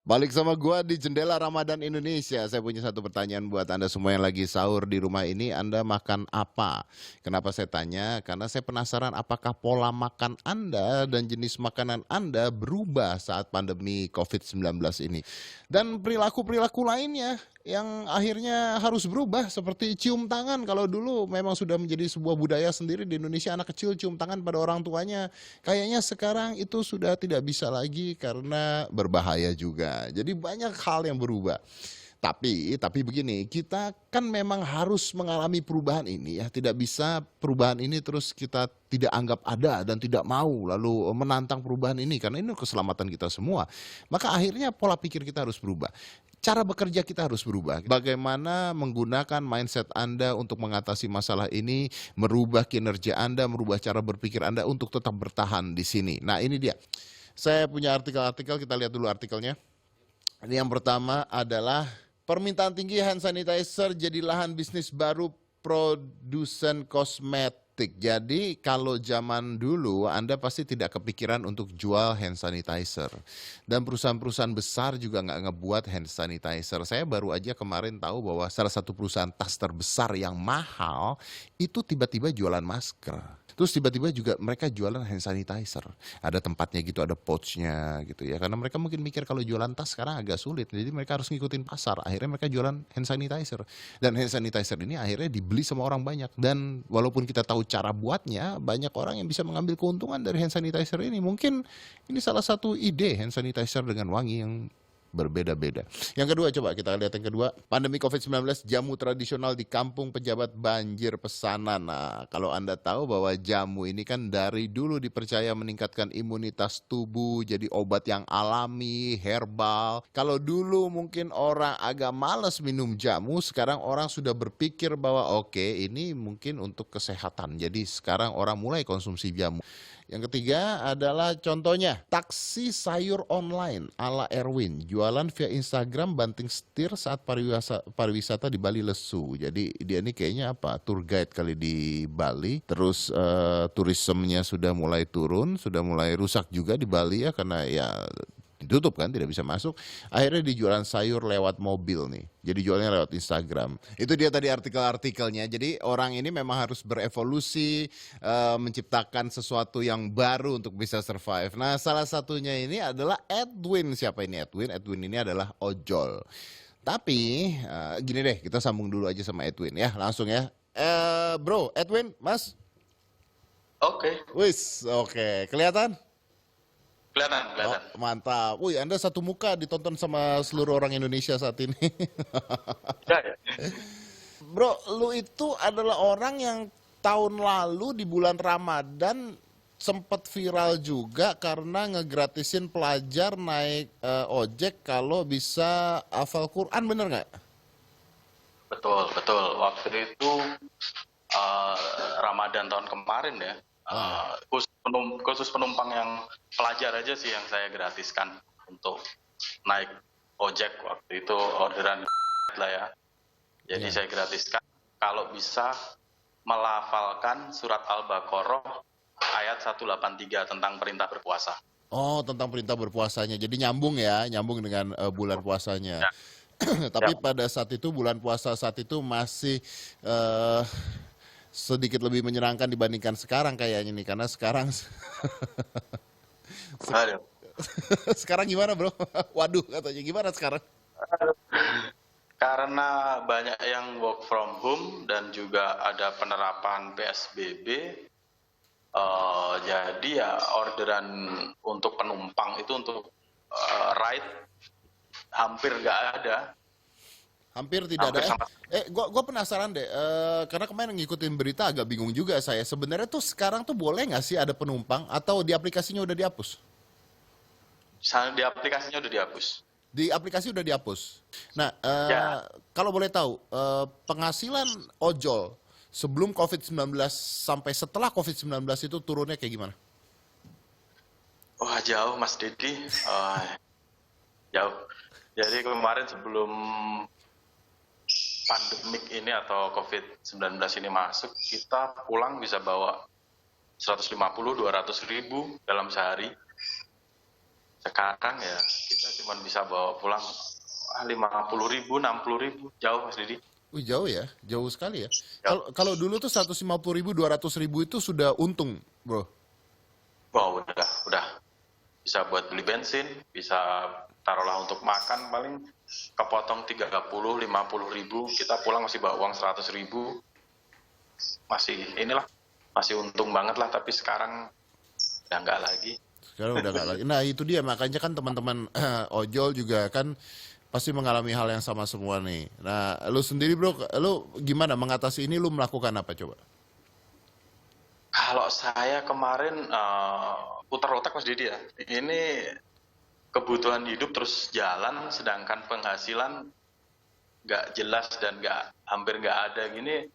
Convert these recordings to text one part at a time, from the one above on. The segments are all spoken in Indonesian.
Balik sama gua di Jendela Ramadan Indonesia. Saya punya satu pertanyaan buat Anda semua yang lagi sahur di rumah ini. Anda makan apa? Kenapa saya tanya? Karena saya penasaran apakah pola makan Anda dan jenis makanan Anda berubah saat pandemi COVID-19 ini. Dan perilaku-perilaku lainnya yang akhirnya harus berubah seperti cium tangan. Kalau dulu memang sudah menjadi sebuah budaya sendiri di Indonesia, anak kecil cium tangan pada orang tuanya. Kayaknya sekarang itu sudah tidak bisa lagi karena berbahaya juga. Jadi banyak hal yang berubah. Tapi begini, kita kan memang harus mengalami perubahan ini ya. Tidak bisa perubahan ini terus kita tidak anggap ada dan tidak mau lalu menantang perubahan ini karena ini keselamatan kita semua. Maka akhirnya pola pikir kita harus berubah. Cara bekerja kita harus berubah. Bagaimana menggunakan mindset Anda untuk mengatasi masalah ini, merubah kinerja Anda, merubah cara berpikir Anda untuk tetap bertahan di sini. Nah, ini dia. Saya punya artikel-artikel, kita lihat dulu artikelnya. Ini yang pertama adalah permintaan tinggi hand sanitizer jadi lahan bisnis baru produsen kosmetik. Jadi kalau zaman dulu Anda pasti tidak kepikiran untuk jual hand sanitizer. Dan perusahaan-perusahaan besar juga nggak ngebuat hand sanitizer. Saya baru aja kemarin tahu bahwa salah satu perusahaan tas terbesar yang mahal itu tiba-tiba jualan masker. Terus tiba-tiba juga mereka jualan hand sanitizer. Ada tempatnya gitu, ada pouchnya gitu ya. Karena mereka mungkin mikir kalau jualan tas sekarang agak sulit. Jadi mereka harus ngikutin pasar. Akhirnya mereka jualan hand sanitizer. Dan hand sanitizer ini akhirnya dibeli sama orang banyak. Dan walaupun kita tahu cara buatnya, banyak orang yang bisa mengambil keuntungan dari hand sanitizer ini. Mungkin ini salah satu ide hand sanitizer dengan wangi yang berbeda-beda. Yang kedua, coba kita lihat yang kedua. Pandemi COVID-19, jamu tradisional di kampung pejabat banjir pesanan. Nah, kalau Anda tahu bahwa jamu ini kan dari dulu dipercaya meningkatkan imunitas tubuh, jadi obat yang alami, herbal. Kalau dulu mungkin orang agak malas minum jamu, sekarang orang sudah berpikir bahwa oke, ini mungkin untuk kesehatan. Jadi sekarang orang mulai konsumsi jamu. Yang ketiga adalah contohnya taksi sayur online ala Erwin, jualan via Instagram banting setir saat pariwisata di Bali lesu. Jadi dia ini kayaknya apa? Tour guide kali di Bali. Terus turismenya sudah mulai turun, sudah mulai rusak juga di Bali ya karena ya ditutup kan, tidak bisa masuk. Akhirnya dijualan sayur lewat mobil nih. Jadi jualnya lewat Instagram. Itu dia tadi artikel-artikelnya. Jadi orang ini memang harus berevolusi, menciptakan sesuatu yang baru untuk bisa survive. Nah, salah satunya ini adalah Edwin. Siapa ini Edwin? Edwin ini adalah ojol. Tapi gini deh, kita sambung dulu aja sama Edwin ya, langsung ya. Bro, Edwin, Mas. Oke, Wis, oke. Kelihatan? kelihatan, Oh, kelihatan. mantap. Wih, Anda satu muka ditonton sama seluruh orang Indonesia saat ini. Ya, ya. Bro, lu itu adalah orang yang tahun lalu di bulan Ramadan sempat viral juga karena ngegratisin pelajar naik ojek kalau bisa hafal Quran, bener nggak? Betul, betul. Waktu itu Ramadan tahun kemarin ya. Ah, Khusus penumpang yang pelajar aja sih yang saya gratiskan untuk naik ojek waktu itu orderan lah ya. Jadi iya. saya gratiskan kalau bisa melafalkan surat Al-Baqarah ayat 183 tentang perintah berpuasa. Oh, tentang perintah berpuasanya. Jadi nyambung ya, nyambung dengan bulan puasanya. Ya, ya. Tapi pada saat itu bulan puasa saat itu masih eh, sedikit lebih menyenangkan dibandingkan sekarang kayaknya nih karena sekarang Aduh. sekarang gimana bro? Waduh katanya gimana sekarang? Karena banyak yang work from home dan juga ada penerapan PSBB, jadi ya orderan untuk penumpang itu untuk ride hampir nggak ada, Hampir tidak ada. hampir sama. Gua penasaran deh. Karena kemarin ngikutin berita agak bingung juga saya. Sebenarnya tuh sekarang tuh boleh nggak sih ada penumpang atau di aplikasinya udah dihapus? Di aplikasinya udah dihapus. Di aplikasi udah dihapus. Nah, Ya, kalau boleh tahu, penghasilan ojol sebelum COVID-19 sampai setelah COVID-19 itu turunnya kayak gimana? wah jauh Mas Didi, jauh. Jadi kemarin sebelum pandemik ini atau COVID-19 ini masuk, kita pulang bisa bawa 150-200 ribu dalam sehari. sekarang ya kita cuma bisa bawa pulang 50.000, 60.000, jauh Mas Didi. Wih, jauh ya, jauh sekali ya. Ya. Kalau kalau dulu tuh 150.000, 200.000 itu sudah untung, bro. Wow, udah bisa buat beli bensin, bisa taruhlah untuk makan paling kepotong 30-50.000, kita pulang masih bawa uang 100.000, masih inilah, masih untung banget lah. Tapi sekarang udah nggak lagi. Sekarang udah nggak lagi. Nah itu dia, makanya kan teman-teman ojol juga kan pasti mengalami hal yang sama semua nih. Nah lu sendiri bro, lu gimana mengatasi ini, lu melakukan apa coba? Kalau saya kemarin putar otak Mas Didi ya, ini kebutuhan hidup terus jalan, sedangkan penghasilan nggak jelas dan hampir nggak ada gini.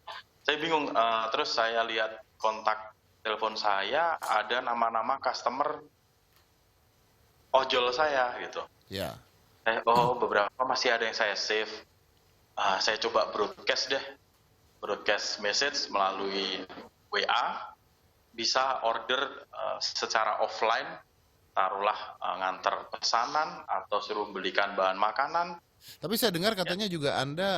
Saya bingung. Terus saya lihat kontak telepon saya, ada nama-nama customer ojol saya gitu. Ya. Beberapa masih ada yang saya save. Saya coba broadcast message melalui WA, bisa order secara offline, taruhlah nganter pesanan atau suruh belikan bahan makanan. Tapi saya dengar katanya juga Anda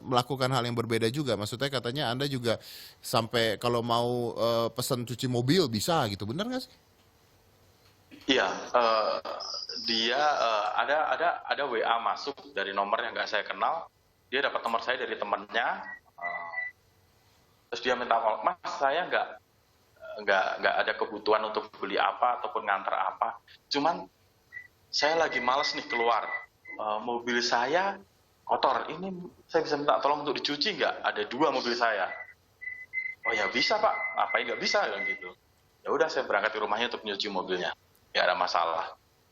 melakukan hal yang berbeda juga. Maksudnya katanya Anda juga sampai kalau mau pesan cuci mobil bisa gitu, benar nggak sih? Iya, dia ada WA masuk dari nomor yang nggak saya kenal. Dia dapat nomor saya dari temannya. Terus dia minta, Mas, saya nggak ada kebutuhan untuk beli apa ataupun nganter apa. Cuman saya lagi males nih keluar. Mobil saya kotor. Ini saya bisa minta tolong untuk dicuci nggak? Ada 2 mobil saya. Oh ya bisa Pak. Apain nggak bisa kan gitu. Ya udah saya berangkat ke rumahnya untuk nyuci mobilnya. Nggak ada masalah.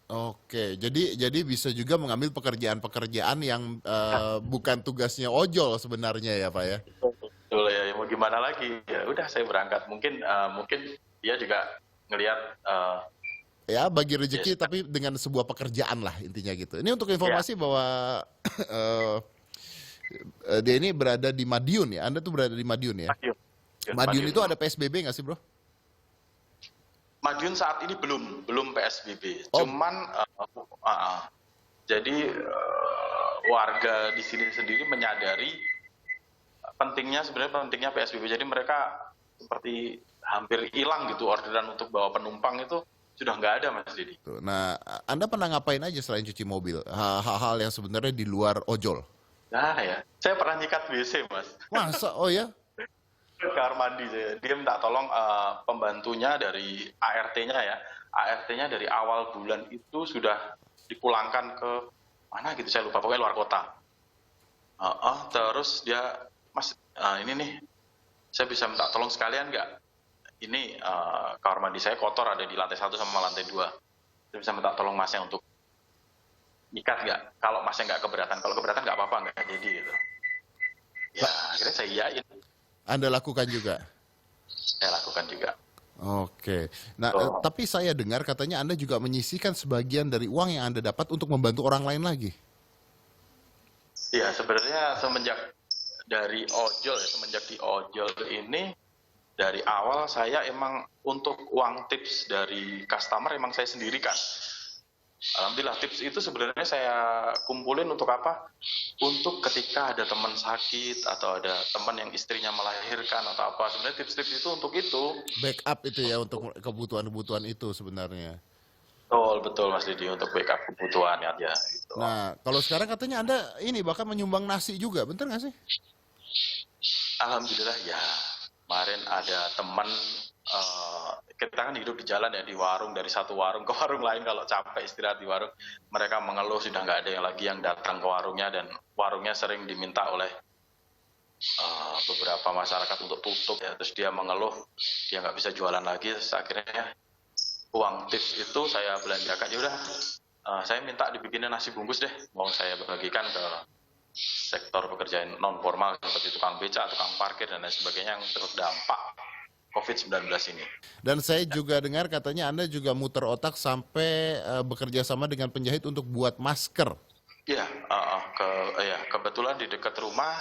Oke, jadi bisa juga mengambil pekerjaan-pekerjaan yang bukan tugasnya ojol sebenarnya ya Pak ya? Betul ya, mau gimana lagi? Ya udah saya berangkat. Mungkin dia juga ngelihat Ya bagi rezeki yes. tapi dengan sebuah pekerjaan lah intinya gitu. Ini untuk informasi Ya. bahwa dia ini berada di Madiun ya. Anda tuh berada di Madiun ya. Madiun itu ada PSBB nggak sih bro? Madiun saat ini belum PSBB. Oh. Cuman jadi warga di sini sendiri menyadari sebenarnya pentingnya PSBB. Jadi mereka seperti hampir hilang gitu orderan untuk bawa penumpang itu sudah nggak ada Mas Didi. Nah, Anda pernah ngapain aja selain cuci mobil? Hal-hal yang sebenarnya di luar ojol. Nah ya, saya pernah nyikat WC Mas. Masa? Oh ya? Kamar mandi saya. Dia minta tolong pembantunya dari ART-nya ya. ART-nya dari awal bulan itu sudah dipulangkan ke mana gitu, saya lupa, pokoknya luar kota. Terus dia, Mas, ini nih, saya bisa minta tolong sekalian nggak? Ini kamar mandi saya kotor, ada di lantai 1 sama lantai 2. Saya bisa minta tolong Masnya untuk nyikat nggak? Kalau Masnya nggak keberatan, kalau keberatan nggak apa-apa, nggak jadi gitu. Ya, akhirnya saya iyain. Anda lakukan juga? Saya lakukan juga. Oke. Nah, tapi saya dengar katanya Anda juga menyisihkan sebagian dari uang yang Anda dapat untuk membantu orang lain lagi. Iya, sebenarnya semenjak di ojol ini, dari awal saya emang untuk uang tips dari customer emang saya sendirikan. Alhamdulillah, tips itu sebenarnya saya kumpulin untuk apa? Untuk ketika ada teman sakit atau ada teman yang istrinya melahirkan atau apa. Sebenarnya tips-tips itu untuk itu. Backup itu ya untuk kebutuhan-kebutuhan itu sebenarnya. Betul Mas Didi, untuk backup kebutuhan aja gitu. Nah, kalau sekarang katanya Anda ini bahkan menyumbang nasi juga, bener nggak sih? Alhamdulillah ya. Kemarin ada teman, kita kan hidup di jalan ya, di warung, dari satu warung ke warung lain. Kalau capek istirahat di warung, mereka mengeluh sudah nggak ada yang lagi yang datang ke warungnya, dan warungnya sering diminta oleh beberapa masyarakat untuk tutup ya. Terus dia mengeluh dia nggak bisa jualan lagi. Terus akhirnya uang tips itu saya belanjakan. Ya udah, saya minta dibikinin nasi bungkus deh, mau saya bagikan ke sektor pekerjaan non formal seperti tukang beca, tukang parkir dan lain sebagainya yang terdampak COVID-19 ini. Dan saya juga dengar katanya Anda juga muter otak sampai bekerja sama dengan penjahit untuk buat masker. Iya, kebetulan di dekat rumah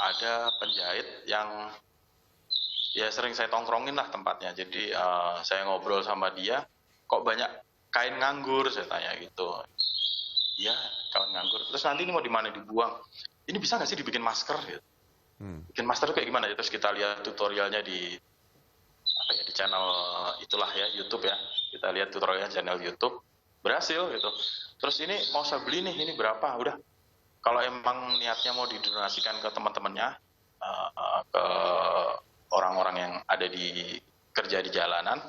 ada penjahit yang ya sering saya tongkrongin lah tempatnya. Jadi saya ngobrol sama dia, kok banyak kain nganggur, saya tanya gitu. Iya, kain nganggur. Terus nanti ini mau di mana dibuang? Ini bisa nggak sih dibikin masker? Gitu. Bikin masker tuh kayak gimana? Terus kita lihat tutorialnya di apa ya, di channel itulah ya, YouTube ya. Kita lihat tutorialnya channel YouTube, berhasil gitu. Terus ini mau saya beli nih, ini berapa? Udah, kalau emang niatnya mau didonasikan ke teman-temannya, ke orang-orang yang ada di kerja di jalanan,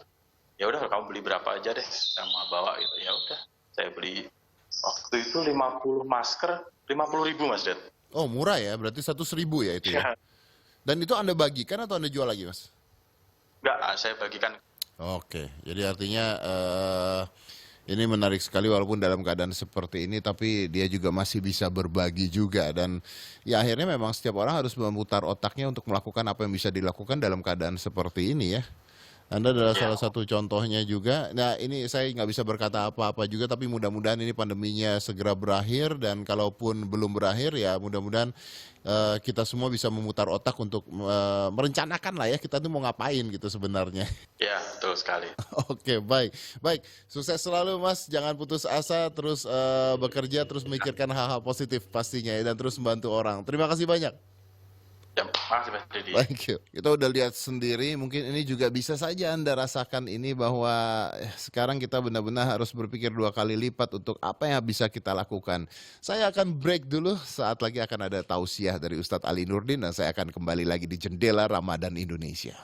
ya udah kamu beli berapa aja deh, saya mau bawa gitu. Ya udah, saya beli waktu itu 50 masker, 50.000 Mas Ded. Oh murah ya, berarti 100.000 ya itu ya. Ya, Dan itu Anda bagikan atau Anda jual lagi Mas? enggak, saya bagikan. Oke, jadi artinya ini menarik sekali walaupun dalam keadaan seperti ini tapi dia juga masih bisa berbagi juga dan ya akhirnya memang setiap orang harus memutar otaknya untuk melakukan apa yang bisa dilakukan dalam keadaan seperti ini ya. Anda adalah Ya, salah satu contohnya juga. Nah ini saya nggak bisa berkata apa-apa juga tapi mudah-mudahan ini pandeminya segera berakhir dan kalaupun belum berakhir ya mudah-mudahan kita semua bisa memutar otak untuk merencanakan lah ya kita tuh mau ngapain gitu sebenarnya. ya betul sekali. Oke, baik. Baik, sukses selalu Mas. Jangan putus asa, terus bekerja, terus memikirkan hal-hal positif pastinya ya, dan terus membantu orang. Terima kasih banyak. Ya, makasih Mas Dedi. Thank you. Kita udah lihat sendiri, mungkin ini juga bisa saja Anda rasakan ini bahwa sekarang kita benar-benar harus berpikir 2 kali lipat untuk apa yang bisa kita lakukan. Saya akan break dulu, saat lagi akan ada tausiah dari Ustadz Ali Nurdin dan saya akan kembali lagi di Jendela Ramadan Indonesia.